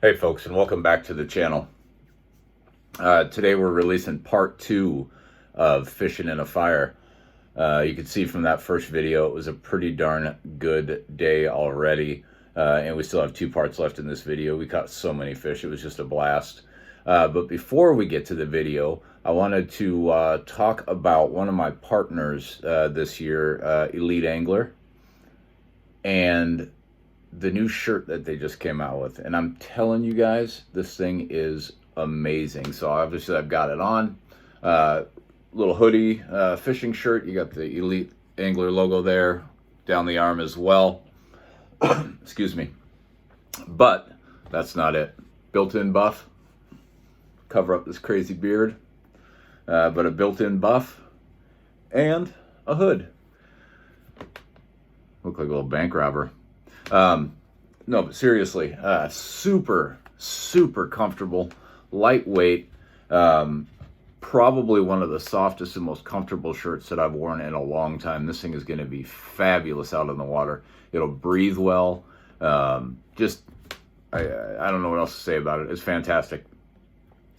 Hey folks, and welcome back to the channel. Today we're releasing part 2 of Fishing in a Fire. You can see from that first video it was a pretty darn good day already, and we still have 2 parts left in this video. We caught so many fish, it was just a blast. But before we get to the video, I wanted to talk about one of my partners this year, Elite Angler, and the new shirt that they just came out with. And I'm telling you guys, this thing is amazing. So obviously I've got it on. Little hoodie, fishing shirt. You got the Elite Angler logo there down the arm as well. Excuse me. But that's not it. Built-in buff. Cover up this crazy beard. But a built-in buff and a hood. Look like a little bank robber. No, but seriously, super comfortable, lightweight, probably one of the softest and most comfortable shirts that I've worn in a long time. This thing is going to be fabulous out in the water. It'll breathe well. I don't know what else to say about it. It's fantastic.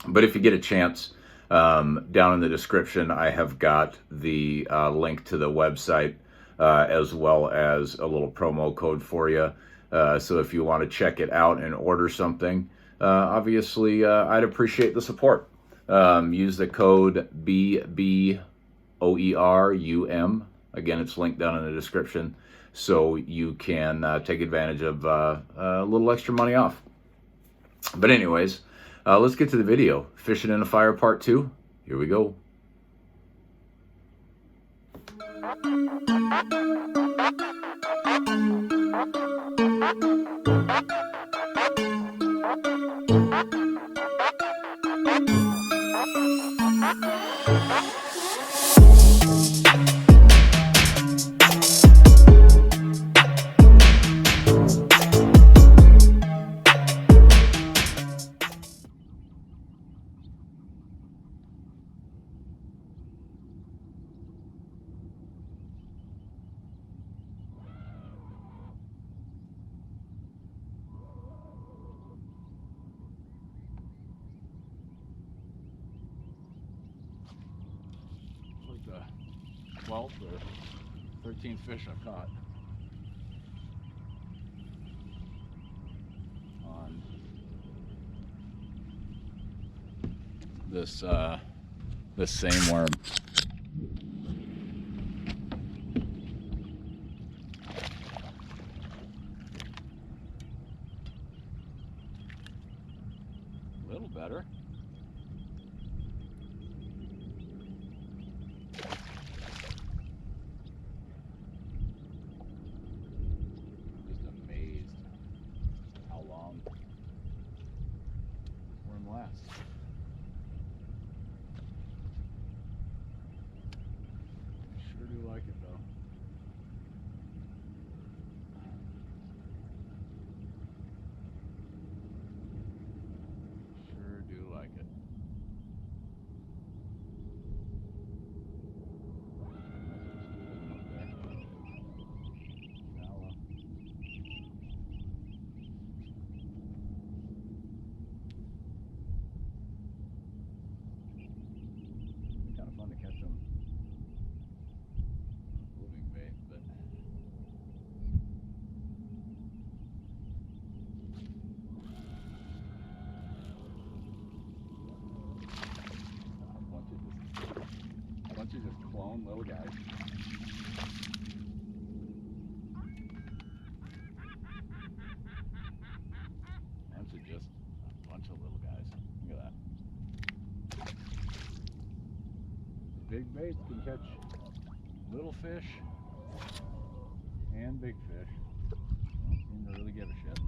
But if you get a chance, down in the description, I have got the link to the website, as well as a little promo code for you. So if you want to check it out and order something, obviously I'd appreciate the support. Use the code BBOERUM. Again, it's linked down in the description, so you can take advantage of a little extra money off. But anyways, let's get to the video. Fishing in a Fire Part 2. Here we go. The 12th or 13th fish I've caught on this same worm. A little better. Lasts. I sure do like it though. Sure do like it. Fun to catch them moving bait, but a bunch of just clone little guys. Bunch of just a bunch of little guys. Look at that. Big baits can catch little fish and big fish. Don't seem to really give a shit.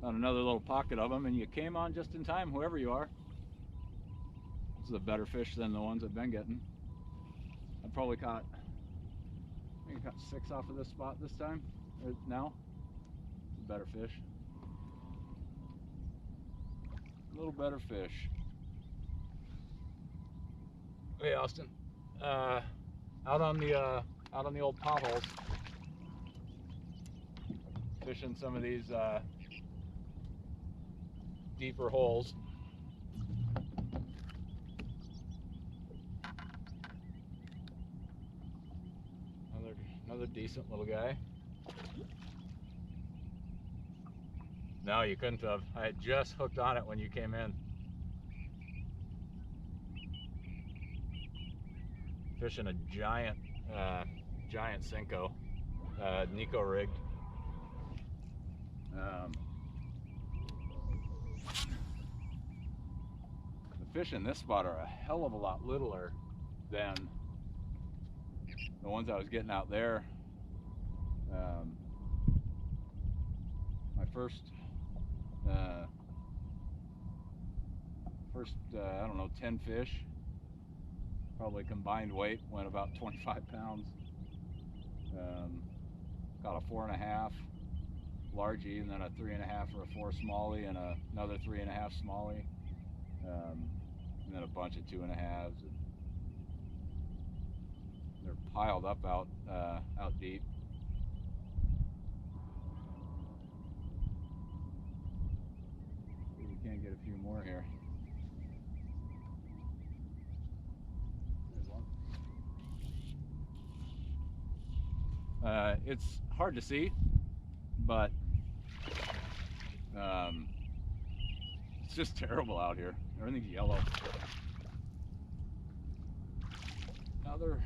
on another little pocket of them, and you came on just in time, whoever you are. This is a better fish than the ones I've been getting. I think I caught 6 off of this spot this time, or now. It's a better fish. A little better fish. Hey Austin, out on the old potholes, fishing some of these deeper holes. Another decent little guy. No, you couldn't have. I had just hooked on it when you came in. Fishing a giant Senko, Nico rigged. The fish in this spot are a hell of a lot littler than the ones I was getting out there. My first I don't know, 10 fish, probably combined weight went about 25 pounds. Caught a 4.5 largie, and then a 3.5 or a 4 smallie, and another 3.5 smallie, and then a bunch of 2.5s. They're piled up out deep. See if we can't get a few more here. There's one. It's hard to see, but it's just terrible out here. Everything's yellow. Another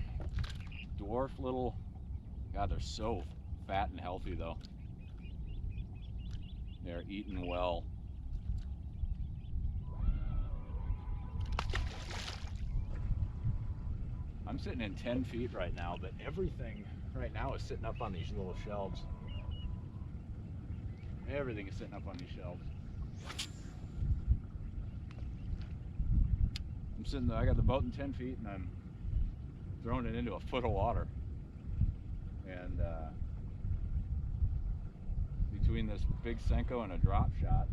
dwarf little, God, they're so fat and healthy though. They're eating well. I'm sitting in 10 feet right now, but everything right now is sitting up on these little shelves. Everything is sitting up on these shelves. I'm sitting there, I got the boat in 10 feet and I'm throwing it into a foot of water. And between this big Senko and a drop shot,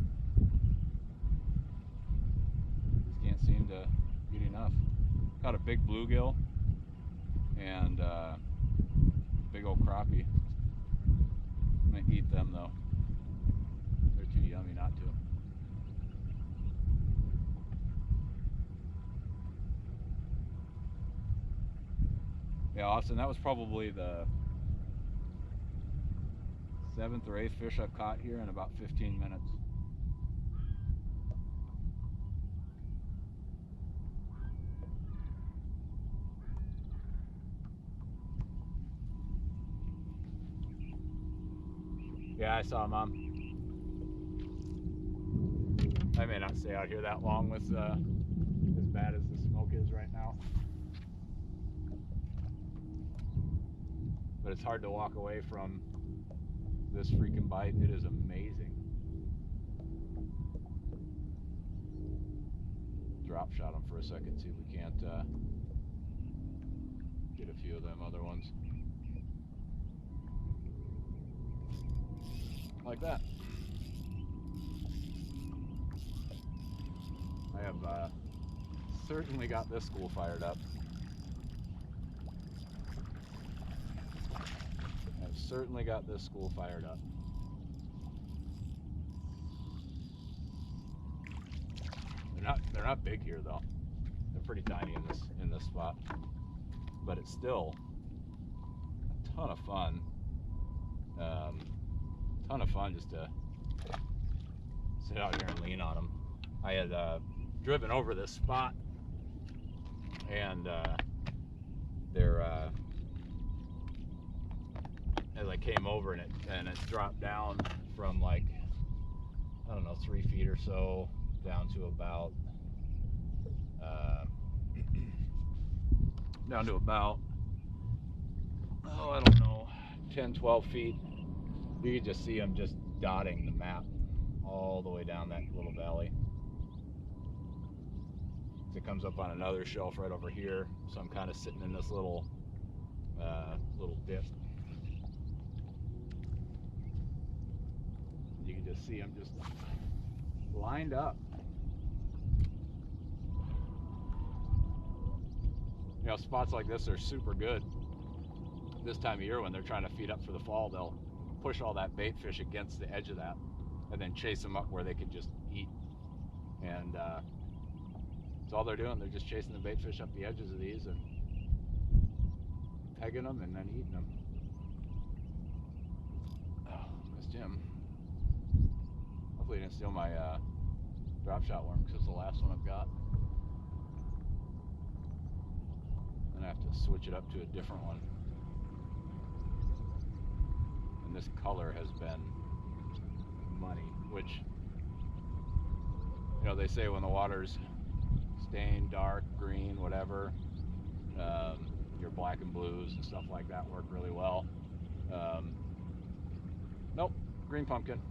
just can't seem to get enough. Caught a big bluegill and big old crappie. I'm gonna eat them though. They're too yummy not to. Yeah, Austin, that was probably the 7th or 8th fish I've caught here in about 15 minutes. Yeah, I saw Mom. I may not stay out here that long with as bad as the smoke is right now. But it's hard to walk away from this freaking bite. It is amazing. Drop shot him for a second, see if we can't get a few of them other ones. Like that. I have certainly got this school fired up. I've certainly got this school fired up. They're not big here though. They're pretty tiny in this spot. But it's still a ton of fun. Ton of fun just to sit out here and lean on them. I had driven over this spot, and they're as I came over and it dropped down from like, I don't know, 3 feet or so down to about oh, I don't know, 10-12 feet. You could just see them just dotting the map all the way down that little valley. It comes up on another shelf right over here, so I'm kind of sitting in this little dip. You can just see I'm just lined up. You know, spots like this are super good this time of year when they're trying to feed up for the fall. They'll push all that bait fish against the edge of that and then chase them up where they can just eat. And that's all they're doing. They're just chasing the bait fish up the edges of these and pegging them and then eating them. Oh, missed him. Hopefully he didn't steal my drop shot worm, because it's the last one I've got. Then I have to switch it up to a different one. And this color has been money, which, you know, they say when the water's stained dark, green, whatever, your black and blues and stuff like that work really well. Nope, green pumpkin.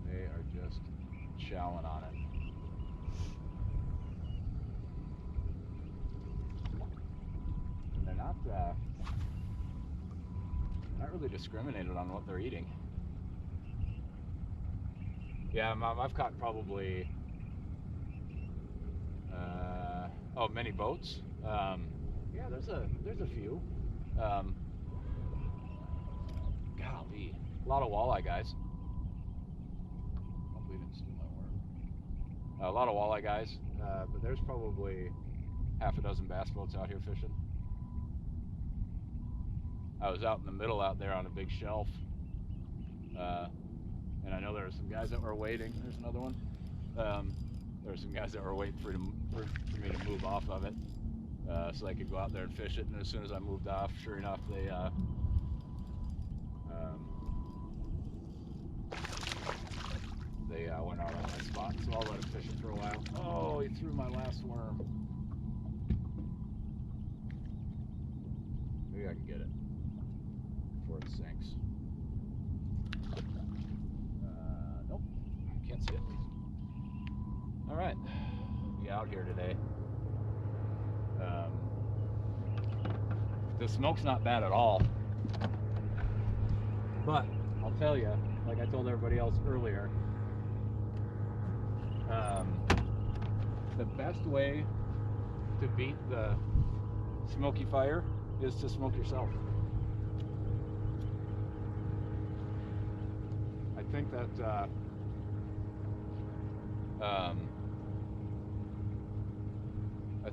They are just chowing on it. And they're not really discriminated on what they're eating. Yeah, I've caught probably many boats. Yeah, there's a few. Golly, a lot of walleye guys. Hopefully didn't steal my worm. A lot of walleye guys, but there's probably half a dozen bass boats out here fishing. I was out in the middle out there on a big shelf, and I know there were some guys that were waiting. There's another one. There were some guys that were waiting for me to move off of it, so they could go out there and fish it. And as soon as I moved off, sure enough, they went out on that spot. So I'll let them fish it for a while. Oh, he threw my last worm. Maybe I can get it before it sinks. Nope, can't see it. All right, be out here today. The smoke's not bad at all, but I'll tell you, like I told everybody else earlier, the best way to beat the smoky fire is to smoke yourself. I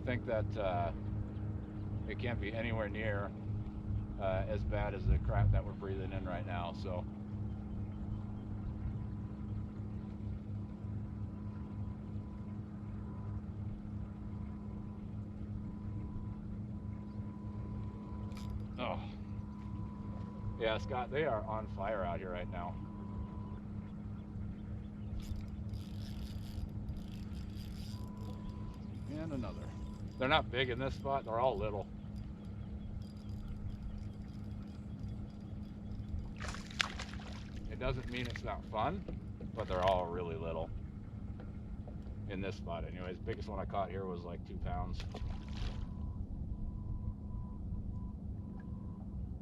think that it can't be anywhere near as bad as the crap that we're breathing in right now. So yeah, Scott, they are on fire out here right now. And another. They're not big in this spot, they're all little. It doesn't mean it's not fun, but they're all really little. In this spot anyways. Biggest one I caught here was like 2 pounds.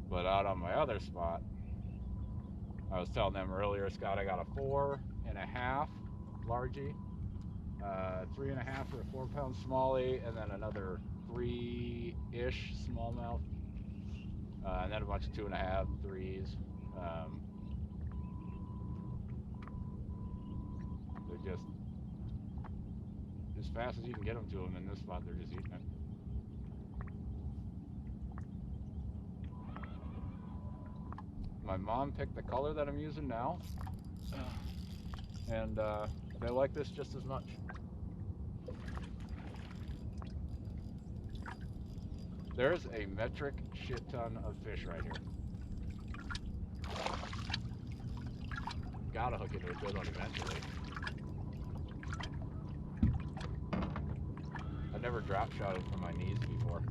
But out on my other spot, I was telling them earlier, Scott, I got a 4.5 largie, 3.5 for a 4-pound smallie, and then another 3-ish smallmouth, and then a bunch of 2.5, 3s. They're just as fast as you can get them to them in this spot. They're just eating it. My mom picked the color that I'm using now, and they like this just as much. There's a metric shit ton of fish right here. Gotta hook into a good one eventually. I've never drop shotted from my knees before.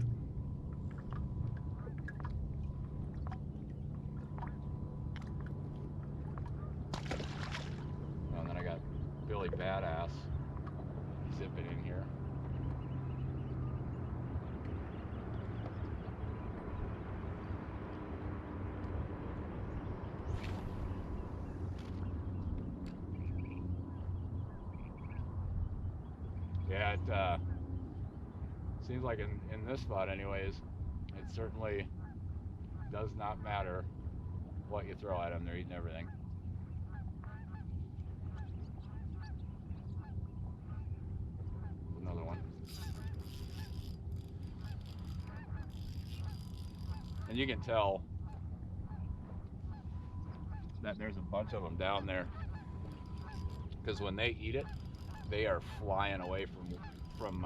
Yeah, it seems like in this spot anyways, it certainly does not matter what you throw at them, they're eating everything. Another one. And you can tell that there's a bunch of them down there, because when they eat it, they are flying away from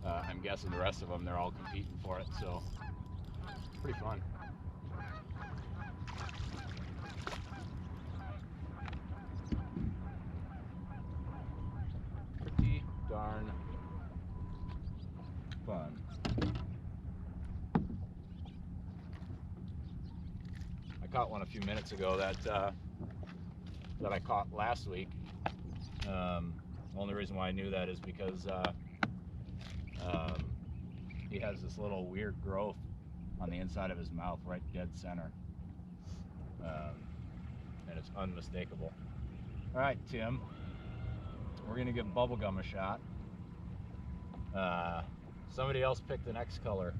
I'm guessing the rest of them, they're all competing for it, so it's pretty fun. Pretty darn fun. I caught one a few minutes ago that I caught last week. Only reason why I knew that is because he has this little weird growth on the inside of his mouth, right dead center, and it's unmistakable. All right, Tim, we're gonna give bubblegum a shot. Somebody else picked the next color.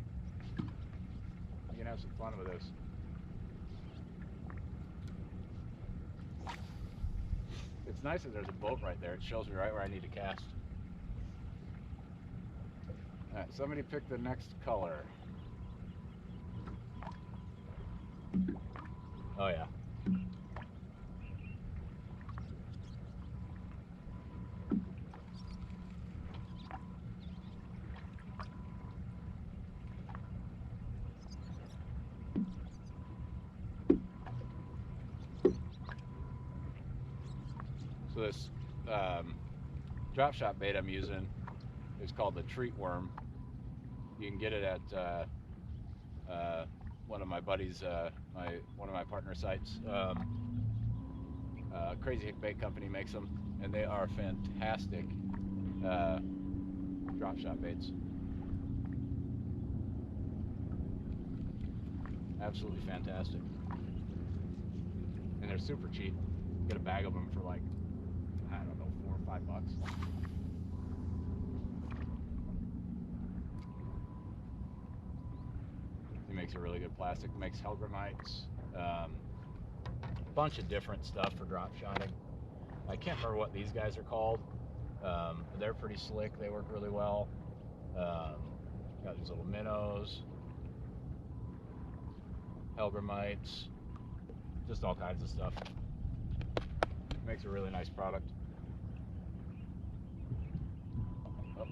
You can have some fun with this. It's nice that there's a boat right there. It shows me right where I need to cast. All right, somebody pick the next color. Oh yeah. So this drop shot bait I'm using is called the treat worm. You can get it at one of my buddies, one of my partner sites. Crazy Hick Bait Company makes them, and they are fantastic drop shot baits. Absolutely fantastic, and they're super cheap. Get a bag of them for like, I don't know, $4 or $5. He makes a really good plastic. Makes Helgramites, a bunch of different stuff for drop shotting. I can't remember what these guys are called, but they're pretty slick. They work really well. Got these little minnows, Helgramites, just all kinds of stuff. Makes a really nice product. Oh.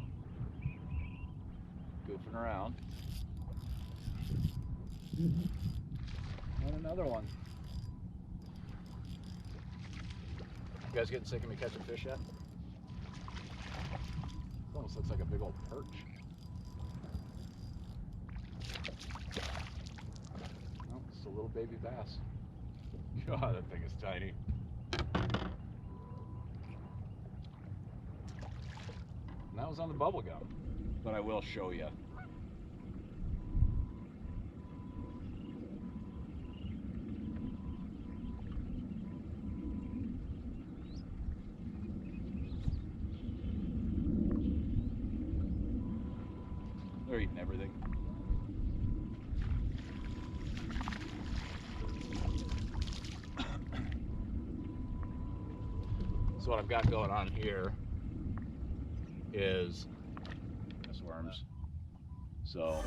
Goofing around. And another one. You guys getting sick of me catching fish yet? It almost looks like a big old perch. No, it's a little baby bass. God, that thing is tiny. And that was on the bubble gum, but I will show you. They're eating everything. So what I've got going on here is worms. So